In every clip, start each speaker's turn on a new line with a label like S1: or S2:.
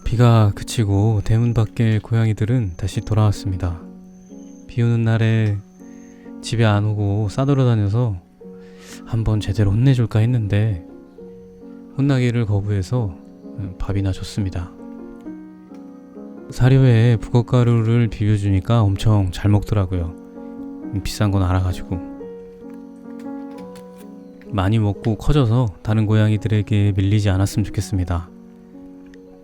S1: 비가 그치고 대문 밖의 고양이들은 다시 돌아왔습니다. 비 오는 날에 집에 안 오고 싸돌아다녀서 한번 제대로 혼내줄까 했는데 혼나기를 거부해서 밥이나 줬습니다. 사료에 북엇가루를 비벼주니까 엄청 잘 먹더라고요. 비싼 건 알아가지고. 많이 먹고 커져서 다른 고양이들에게 밀리지 않았으면 좋겠습니다.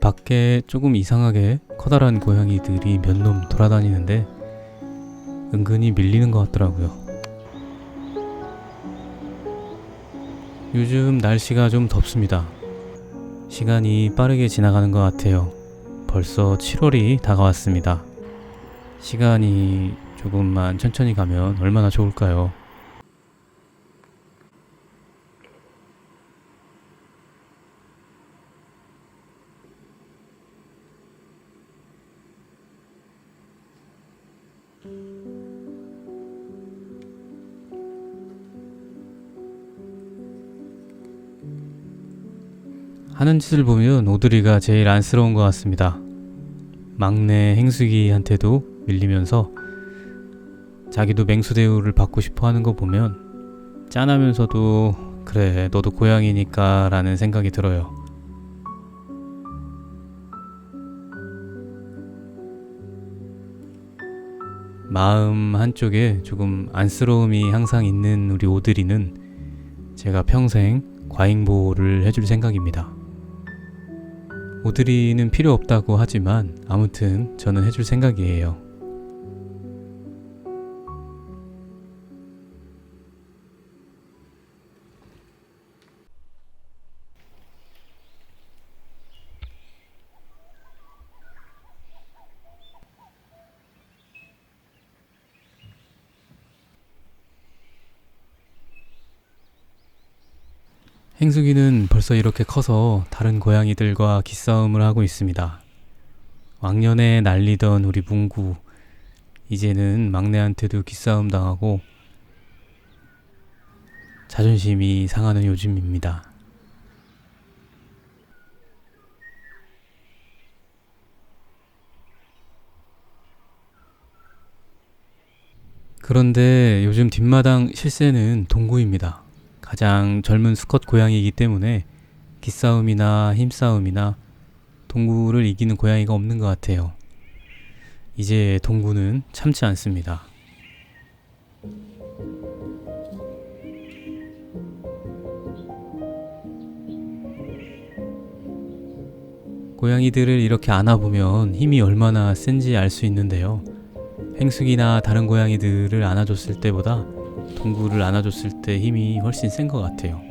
S1: 밖에 조금 이상하게 커다란 고양이들이 몇 놈 돌아다니는데 은근히 밀리는 것 같더라고요. 요즘 날씨가 좀 덥습니다. 시간이 빠르게 지나가는 것 같아요. 벌써 7월이 다가왔습니다. 시간이 조금만 천천히 가면 얼마나 좋을까요? 하는 짓을 보면 오드리가 제일 안쓰러운 것 같습니다. 막내 행수기한테도 밀리면서 자기도 맹수 대우를 받고 싶어 하는 거 보면 짠하면서도 그래 너도 고양이니까 라는 생각이 들어요. 마음 한쪽에 조금 안쓰러움이 항상 있는 우리 오드리는 제가 평생 과잉보호를 해줄 생각입니다. 오드리는 필요 없다고 하지만 아무튼 저는 해줄 생각이에요. 행숙이는 벌써 이렇게 커서 다른 고양이들과 기싸움을 하고 있습니다. 왕년에 날리던 우리 문구, 이제는 막내한테도 기싸움 당하고 자존심이 상하는 요즘입니다. 그런데 요즘 뒷마당 실세는 동구입니다. 가장 젊은 수컷 고양이이기 때문에 기싸움이나 힘싸움이나 동구를 이기는 고양이가 없는 것 같아요. 이제 동구는 참지 않습니다. 고양이들을 이렇게 안아보면 힘이 얼마나 센지 알 수 있는데요. 행숙이나 다른 고양이들을 안아줬을 때보다 동구를 안아줬을 때 힘이 훨씬 센 것 같아요.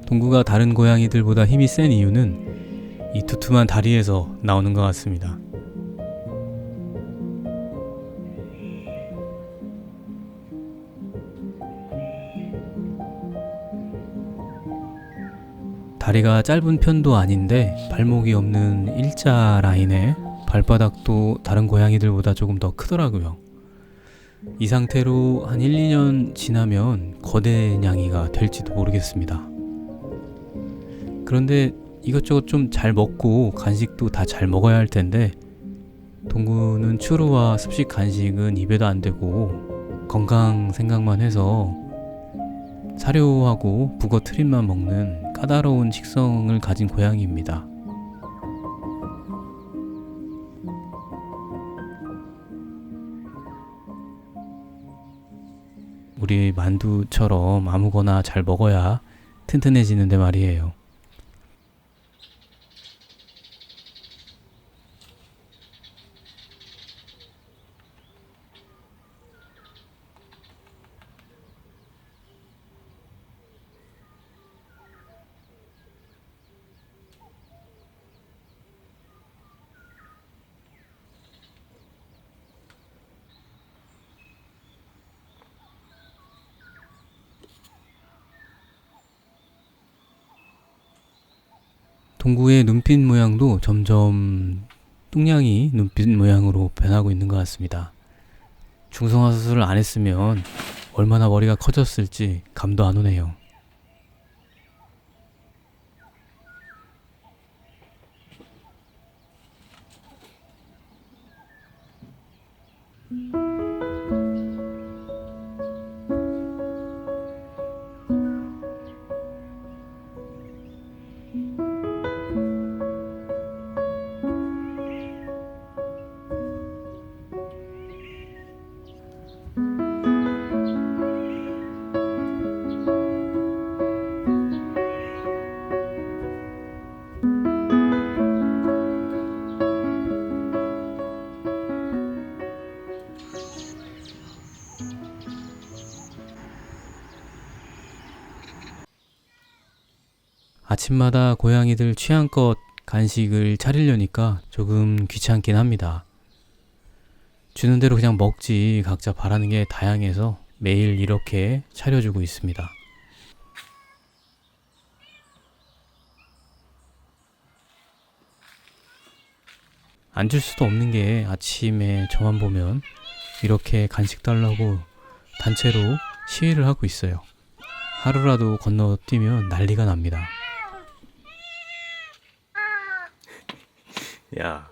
S1: 동구가 다른 고양이들보다 힘이 센 이유는 이 두툼한 다리에서 나오는 것 같습니다. 다리가 짧은 편도 아닌데 발목이 없는 일자 라인에 발바닥도 다른 고양이들보다 조금 더 크더라고요. 이 상태로 한 1, 2년 지나면 거대 냥이가 될지도 모르겠습니다. 그런데 이것저것 좀 잘 먹고 간식도 다 잘 먹어야 할 텐데 동구는 추루와 습식 간식은 입에도 안 대고 건강 생각만 해서 사료하고 북어 트림만 먹는 까다로운 식성을 가진 고양이입니다. 우리 만두처럼 아무거나 잘 먹어야 튼튼해지는데 말이에요. 동구의 눈빛 모양도 점점 뚱냥이 눈빛 모양으로 변하고 있는 것 같습니다. 중성화 수술을 안 했으면 얼마나 머리가 커졌을지 감도 안 오네요. 아침마다 고양이들 취향껏 간식을 차리려니까 조금 귀찮긴 합니다. 주는 대로 그냥 먹지 각자 바라는 게 다양해서 매일 이렇게 차려주고 있습니다. 안 줄 수도 없는 게 아침에 저만 보면 이렇게 간식 달라고 단체로 시위를 하고 있어요. 하루라도 건너뛰면 난리가 납니다.
S2: 야,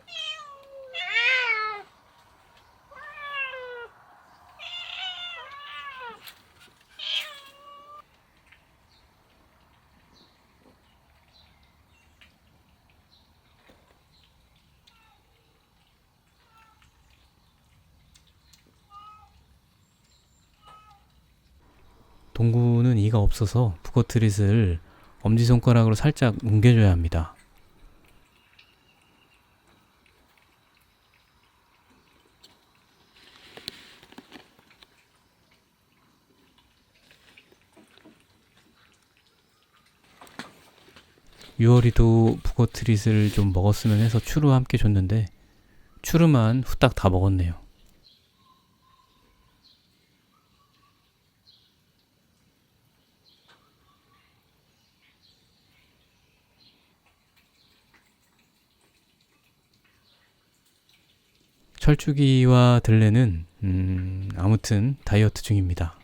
S1: 동구는 이가 없어서 북어트릿을 엄지손가락으로 살짝 뭉개줘야 합니다. 유월이도 북어트릿을 좀 먹었으면 해서 추루와 함께 줬는데 추루만 후딱 다 먹었네요. 철쭉이와 들레는 아무튼 다이어트 중입니다.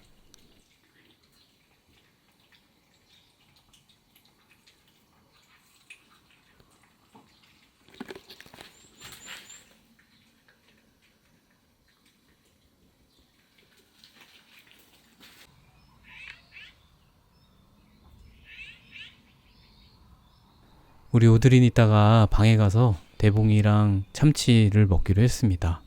S1: 우리 오드린 이따가 방에 가서 대봉이랑 참치를 먹기로 했습니다.